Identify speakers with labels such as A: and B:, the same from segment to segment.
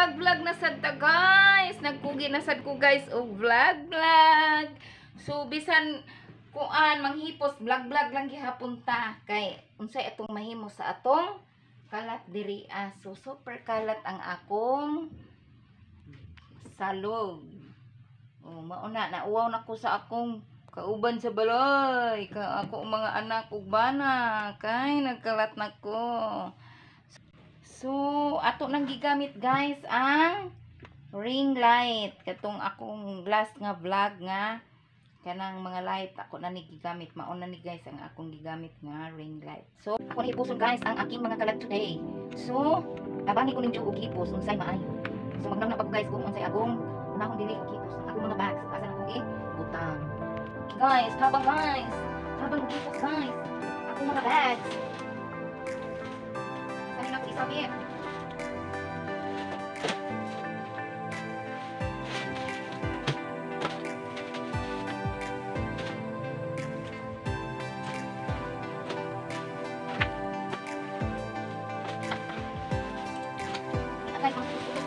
A: nag-vlog-vlog na sad ta guys. Nagkugi na sad ko guys og vlog-vlog. So bisan kuan manghipos vlog-vlog lang gihapon ta kay unsay atong mahimo sa atong kalat diri. So super kalat ang akong salog. Mauna na uwaw na ko sa akong kauban sa balay, ka ako mga anak ug bana kay nagkalat na ko. So ato nang gigamit guys ang ring light katong akong last nga vlog nga kanang mga light ako na ni gigamit, mauna ni guys ang akong gigamit nga ring light. So ako ni ipuson guys ang aking mga kalat today. So tabangi ko ninyo og hipos unsay maayo. So magnam na pa guys kung unsay akong unahon dili og hipos ang akong mga bags asa na kong ibutang. Guys, habang hipos guys akong mga bags saan na ko isabi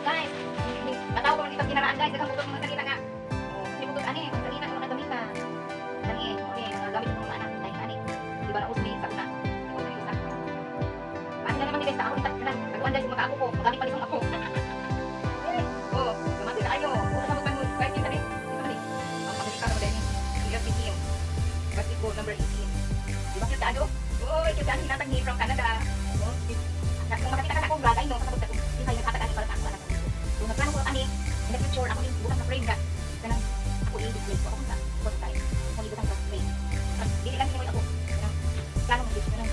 A: guys. Bataw ko lang itong kinaraan guys. Dagang butog mga kanina nga. Hindi butog ani. Kung kanina ko nagamita. Nani mga gamit ko mga anak. Ay ani. Di ba na usbi sa una. Hindi ko na isa. Pati na naman guys. Ako itak na. Nagkuhan guys yung mga ako ko. Magamit pa isang ako. Oh, gamati na ayo. Una sa mga guys. Guys, kita rin. Kita rin. Ang pagkakita mo din. Figure 15. Basketball number 18. Di ba kita ano? Oh, kita ang hinatag ni from Canada. Oh, kung makakita ka sa akong vlog, ay no. Kasabot ka. Di kayo nakakatag para sa ako anak. Kung nagplano ko ani, in the future ako yung butang na frame ka. Kanang ako i-display ko ako sa first time. Kung ibutang sa frame. Dili lang sinoy ako. Kanang plano mo dito kanang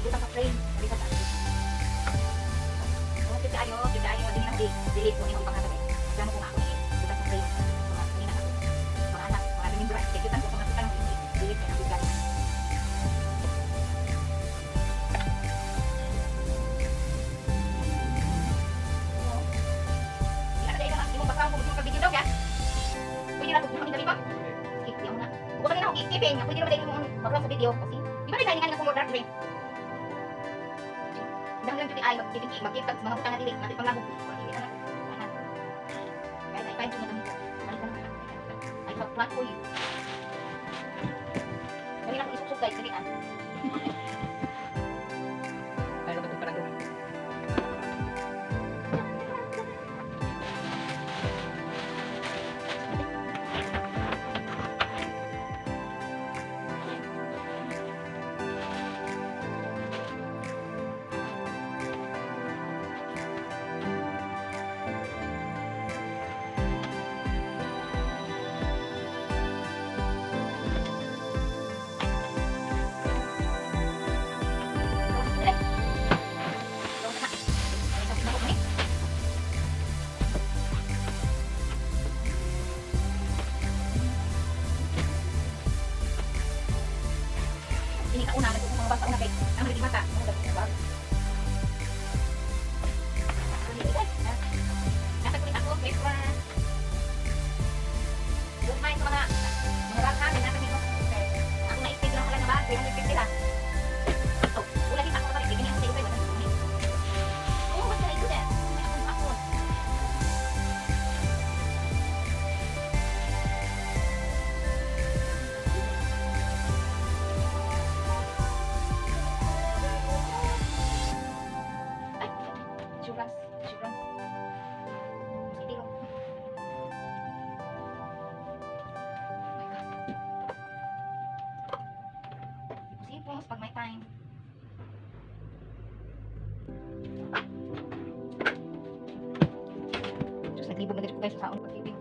A: butang sa frame. Dili ka sa akin. Kung kita ayo, dili lang delete ko yung pangkatabi. Plano ko nga ako i-butang sa frame. Mga kanina ako. Mga anak, mga remembrance. Kaya kita ko kung nakita lang delete ka na bigla. Pwede naman tayo yung background sa video kasi di ba rin tayo nga kung dark green dahil lang dito ay magkipag mga butang na dilig natin pang lago kaya na ipahin ko na ganito I have plan for you dali lang ko isusog guys dalian kaya naman itong parang doon ini kauna nagko mga bata una kay ang mga mata mo dapat ba ini guys nasa kulit ako paper lumay sa mga bata nasa nito ako na-expect lang lang ba pero na-expect sila so wala kita ako pa rin ganyan sa iyo ba oh what can I do that ako Insurance. Itiro. Sipos pag may time. Diyos, naglibog na dito ko guys sa saon pag-ibig.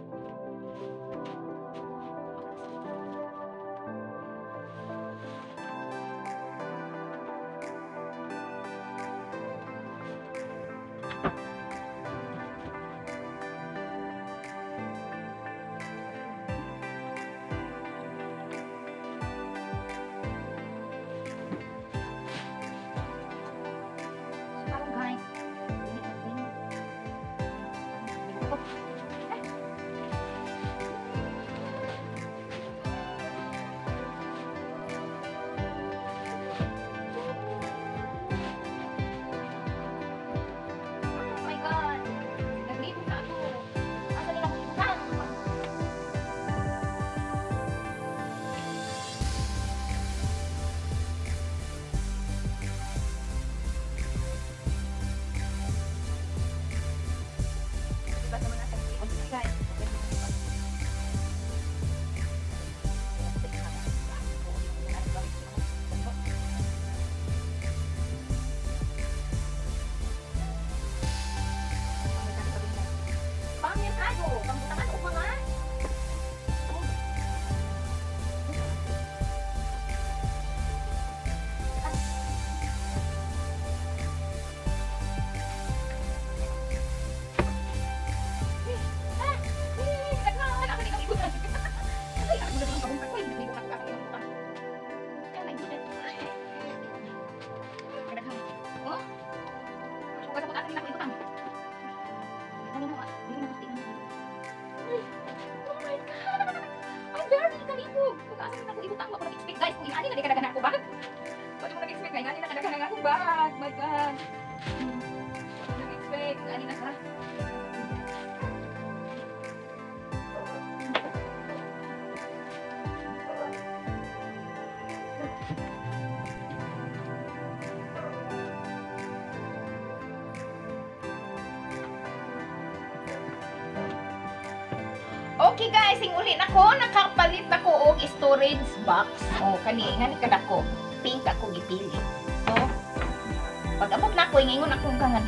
A: Kaya nga nila kadaghan nga akong bag. My God. Nag-expect. Ani na ka? Okay guys, sing uli na ko, nakapalit na ko og storage box. O kani nga ni kadako, pink ako gipili. So, pag abot na ko, ingon akong kangan.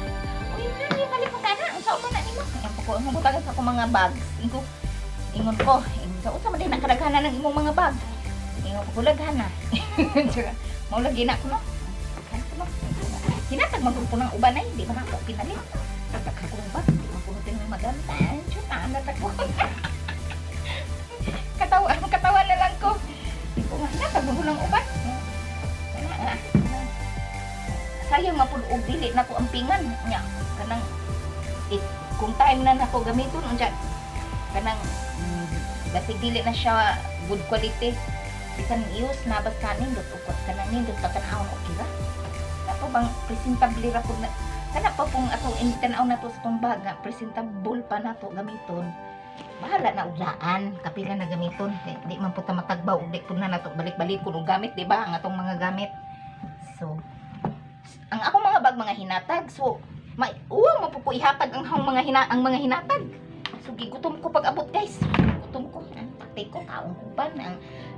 A: Uy, nani palit mo kana? Unsa man na nimo? Ang ko mabutagan sa akong mga bags. Ingon ko, sa unsa man din nakadaghanan ng imong mga bag. Ingon ko lagana. Mao lagi na ko no. Hinatag man ko ng uban ay di man ako pinalit. Tatak ko bag, di man ko tin maganda. Chuta na tako. Katawa na lang ko. Kung natag mo ng uban. Sayang mapud og dili na ko ampingan nya kanang kung time na nako gamiton unsa kanang basig dili na siya good quality bisan use na bas kanin dot ukot kanang nindot patanaw na okay ra nato bang presentable ra pud na kana pa pong atong intanaw na to sa tong bag nga presentable pa nato gamiton bahala na uglaan kapila na gamiton di man pud ta matagbaw ug di pud na nato balik-balik kun og gamit di ba ang atong mga gamit. So ang akong mga bag mga hinatag so uwang mapupo ihatag ang mga hinatag so gigutom ko pag abot guys gutom ko pati ko kaong uban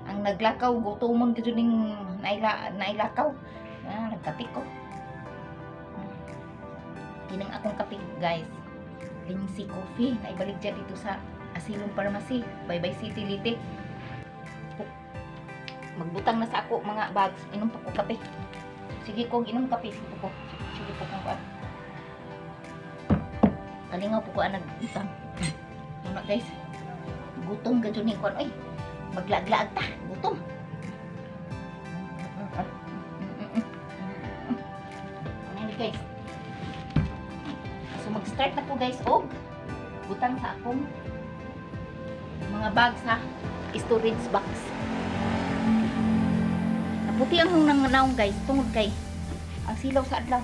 A: ang naglakaw gutomon gid ning nailakaw nagkape ko kinang akong kape guys Lindsay Coffee naibalik dyan dito sa Asilong Pharmacy Baybay City Lite magbutang na sa ako mga bags inom pa ko kape. Sige kong inom kape sige po kung kuan. Kalingaw po ko nag-utang. Muna guys. Gutom gadyo ni kuan. Ay, maglaglaag ta. Gutom. Ano guys? So mag-start na po guys og butang sa akong mga bags ha. Storage box. Puti ang naong guys tungod kay ang silaw sa adlaw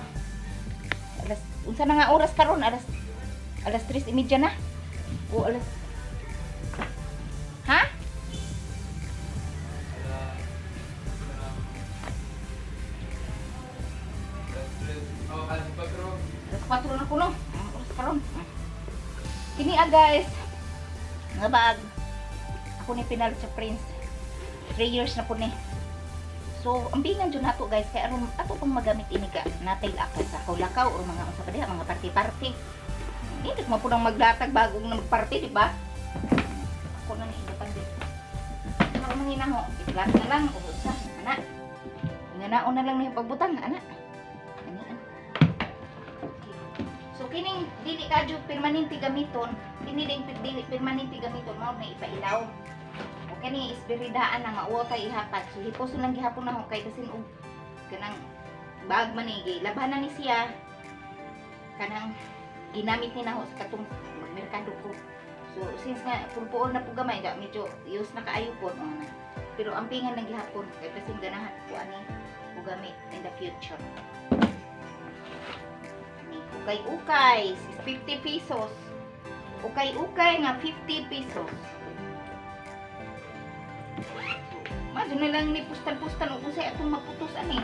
A: unsa na nga oras karon alas 3:30 na o alas ha alas 4 na kuno oras karon kini guys nga bag ako ni pinalit sa Prince 3 years na po ni. So, ambingan dyan nato guys, kaya aron ato pang magamit ini ka natay lakay sa lakaw o mga unsa pa diha mga party-party. Hindi mo po nang maglatag bagong party, di ba? Ako na ni depende. Ano man hinaho, i-flat na lang o sa ana. Nganaon na lang ni pagbutang ana. Okay. So kining dili kadyo permanente gamiton, kini dili permanente gamiton mao na ipailaw. Kani isbiridaan na mauwa kay ihatag so hipos lang gihapon na kay kasin og kanang bag manigi labanan ni siya kanang ginamit ni naho sa katong merkado ko so since nga pulpuon na po gamay da medyo use na kaayo po na pero ampingan lang gihapon kay kasin ganahan ko ani og gamit in the future ni ukay 50 pesos ukay nga 50 pesos. Madyo na lang ni pustan-pustan o kusay atong maputos ani.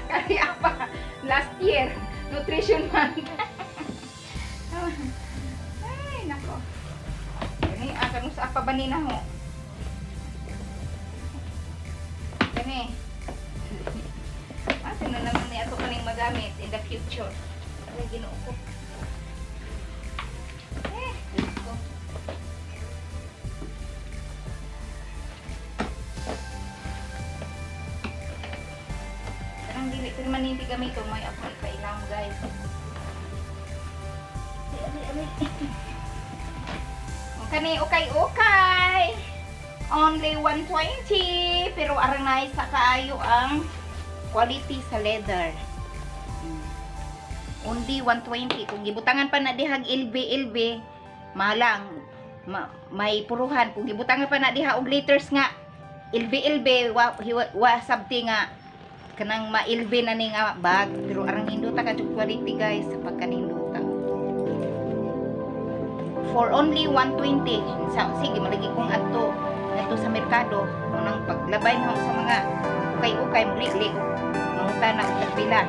A: Kaya apa, last year, nutrition month. Ay, nako. Gani, akan sa apa ba nina ho? Gani. Madyo na naman ni ato kaning magamit in the future. Ay, ginoo ko. Permanente kami ito, may ako ipailang guys. Kani okay. Only 120 pero aranay sa kaayo ang quality sa leather. Only 120 kung gibutangan pa na dihag ilbe malang may puruhan kung gibutangan pa na diha og liters nga ilbi wa sabti nga kanang mailbi na ni nga bag pero arang hinduta ka quality guys sa pagkaninduta for only 120 sige malagi kong adto sa merkado nang paglabay na sa mga ukay-ukay muli manguta na og pila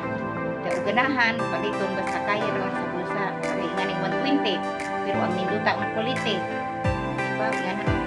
A: kaya ganahan paliton basta kaya lang sa bulsa kaya nganing 120 pero ang ninduta ng quality diba nga na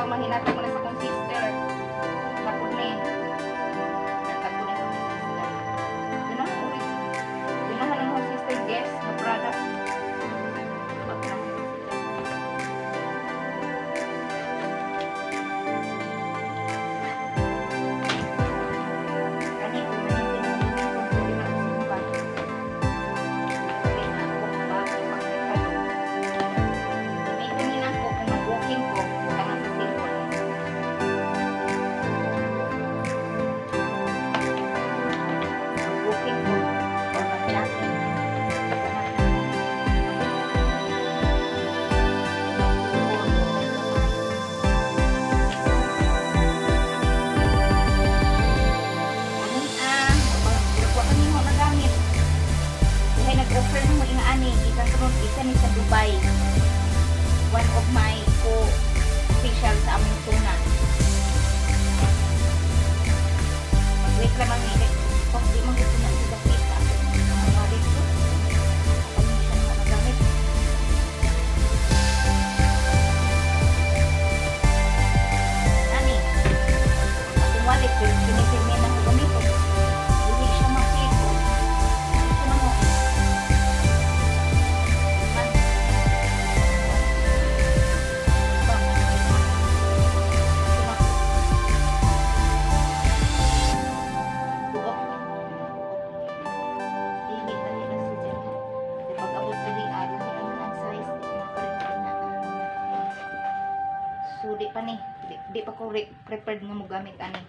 A: mahinatag mo na sa kong sister tapos ni natagpo na sa kong sister ganahan ang kong sister guest na product isa ni sa Dubai one of my co-official sa among tuna mag-wait lang ang hindi pag di mo gusto na sa dapit sa mga walit ko permission na magamit ani atong walit pero pinipirmi na ko gamito hindi siya makito so di pa ni di pa ko prepared nga mo gamit ani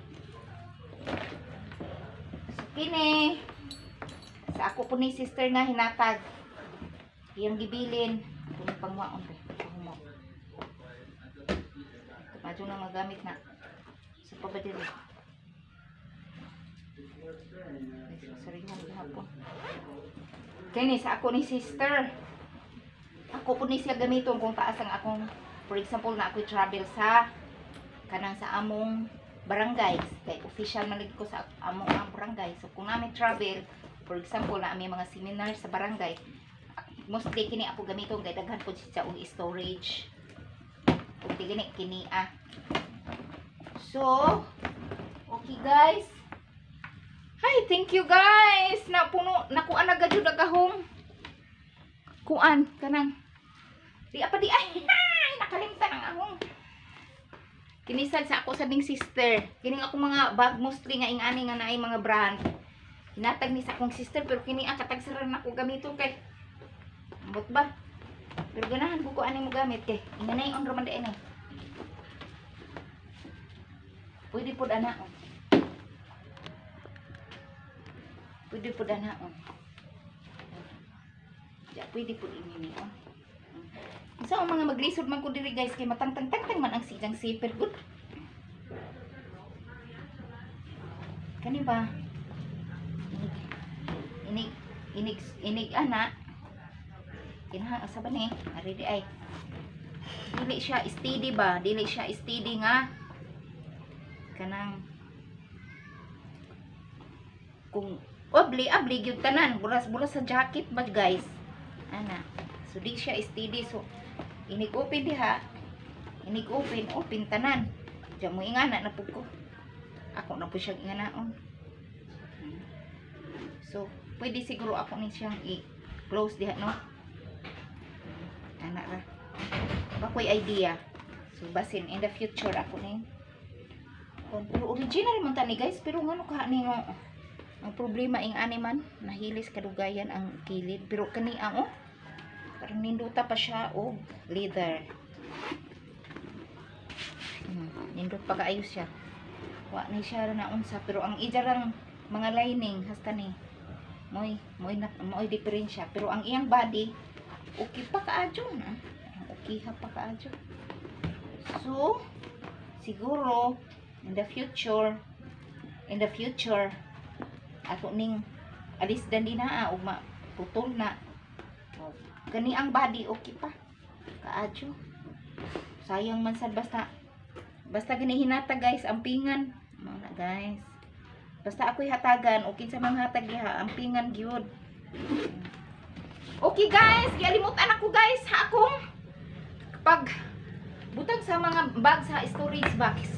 A: so kini sa ako po ni sister nga hinatag iyang gibilin kung pangwaon ko mo medyo na magamit na sa pabadili sorry hapon kini sa ako ni sister ako po ni siya gamiton kung taas ang akong for example na ako travel sa kanang sa among barangay kay official malig ko sa among barangay so kung namin travel for example na aming mga seminar sa barangay mostly kini ako gamiton kay daghan po siya og storage ug gini kini so okay guys hi thank you guys na puno nakuan na gajud agahong kuan kanang di apa di ay nakalimtan ang ahong kinisad sa ako sa ding sister kining ako mga bag mostly nga ingani nga naay mga brand hinatag ni sa akong sister pero kini katagsaran ako gamiton kay ambot ba pero ganahan ko ani mo gamit kay inganay on raman din pwede pud anaon pwede pud anaon ja pwede pud ini Sa mga maglisod man ko diri guys kay matangtang-tangtang man ang sijang zipper good. Kani ba? Inig inig ana. Kinahang asa ba ni? Ari di ay. Dili siya steady ba? Dili siya steady nga kanang kung abli gyud tanan buras sa jacket ba guys ana so di siya steady so inig open diha inig open tanan diya mo ingana na pud ko ako na po siya inganaon so pwede siguro ako ni siyang i-close diha no ana ra bakoy idea so basin in the future ako ni pero original man tani guys pero ngano ka ni no ang problema ing animan nahilis kadugayan ang kilid pero kani ang parang ninduta pa siya og leather nindot pa kaayo siya wa ni siya na unsa pero ang ijarang mga lining hasta ni moy diferensya pero ang iyang body okay pa kaadyo na okay ha pa kaadyo so siguro in the future ato ning alis dan dinaa ug maputol na kani ang body okay pa kaadyo sayang man sad basta gani hinata guys ampingan mao na guys basta ako'y hatagan okay sa mga hatag diha ampingan gyud okay guys gialimutan ako guys ha akong pag butang sa mga bag sa storage box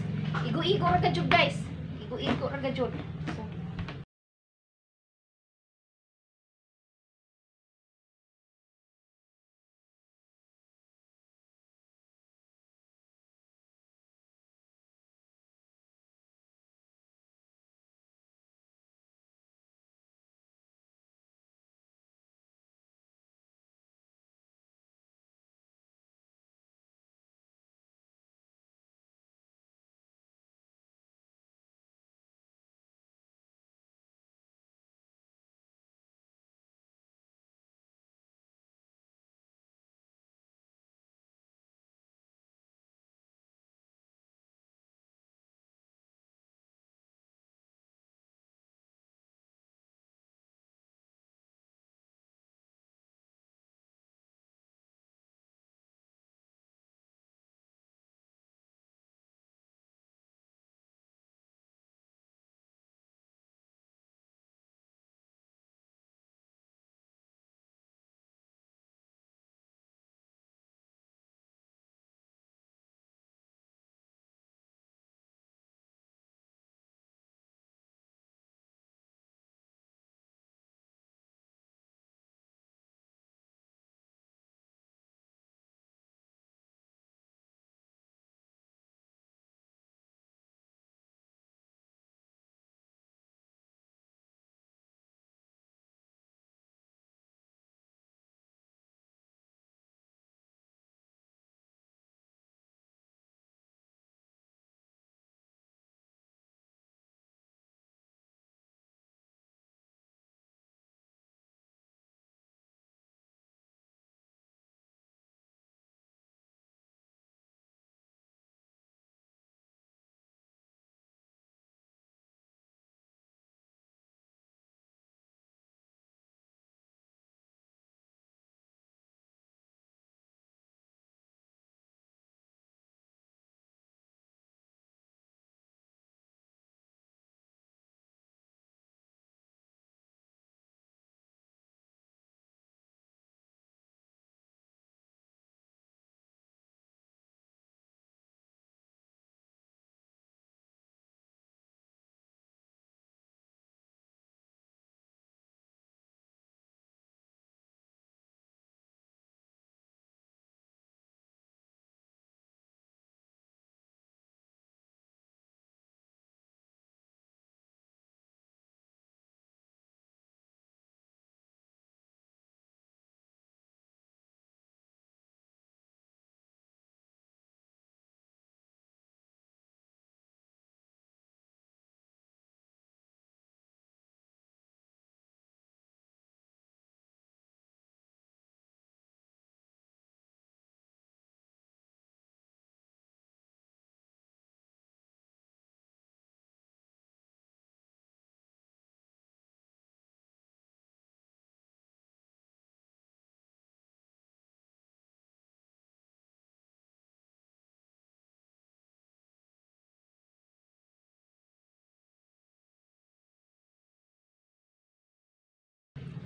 A: igo ra gajud guys igo ra gajud so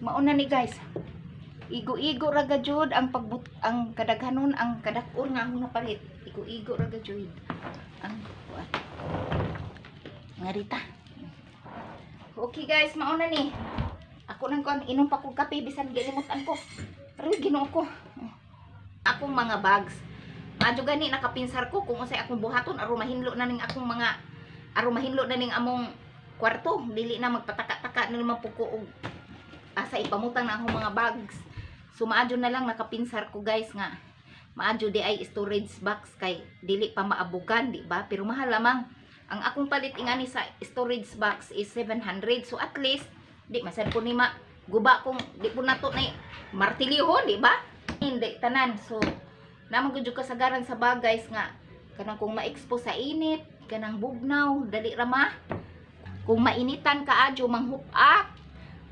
A: mauna ni guys. Igo-igo ra jud ang ang kadaghanon ang kadak-or nga akong napalit. Igo-igo ra jud ang kuan. Ngarita. Okay guys, mauna ni. Ako nang kuan inom pa kog kape bisan gilimutan ko. Pero Ginoo ko. Akong mga bags. Madyo gani nakapinsar ko kung unsay akong buhaton aron mahinlo na ning akong mga aron mahinlo na ning among kwarto. Dili na magpataka-taka na naman po ko og asa ipamutang na akong mga bags. So maadyo na lang nakapinsar ko guys nga maadyo di ay storage box kay dili pa maabugan, di ba? Pero mahal lamang. Ang akong palit ingani sa storage box is 700. So at least di masad ko ni guba kung di po nato na martilyohon, di ba? Hindi tanan. So namang gyud kasagaran sa bagay nga kanang kung ma-expose sa init, kanang bugnaw, dali ra ma. Kung mainitan kaadyo manghupak.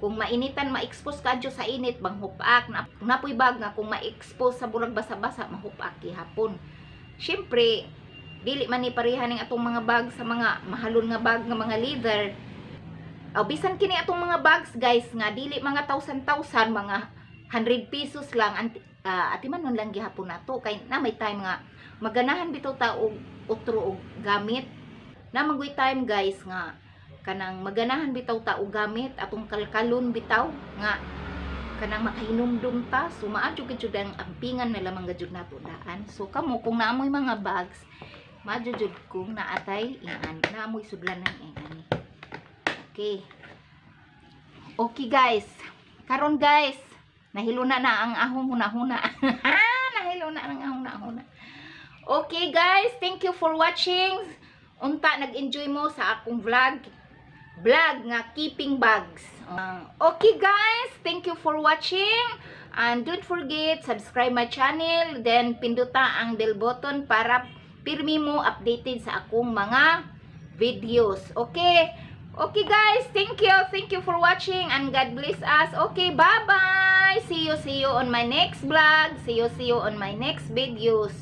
A: Kung mainitan, ma-expose ka sa init, manghupak. Napoy bag nga, kung ma-expose sa burag basa-basa, mahupak gihapon. Siyempre, dili man ni pareha ning atong mga bag sa mga mahalon nga bag nga mga leather. Bisan kini atong mga bags, guys, nga dili mga 1,000, mga 100 pesos lang. Atiman man lang gihapon nato. Kay na may time nga, maganahan bitaw ta og utro og gamit. Na magway time, guys, nga kanang maganahan bitaw ta og gamit atong kalkalon bitaw nga kanang makahinumdum ta. So maadyo gid ang ampingan na lamang gid nato daan. So kamo kung naamoy mga bags, maadyo jud kung naatay ingan naamoy sudlanan ingani. Okay. Okay guys. Karon guys, nahilo na ang ahong huna-huna. Nahilo na ang ahong huna-huna. Okay guys, thank you for watching. Unta nag-enjoy mo sa akong vlog nga keeping bags. Okay guys, thank you for watching and don't forget subscribe my channel, then pinduta ang bell button para pirmi mo updated sa akong mga videos. Okay guys, thank you for watching and God bless us. Okay, bye bye, see you on my next vlog, see you on my next videos.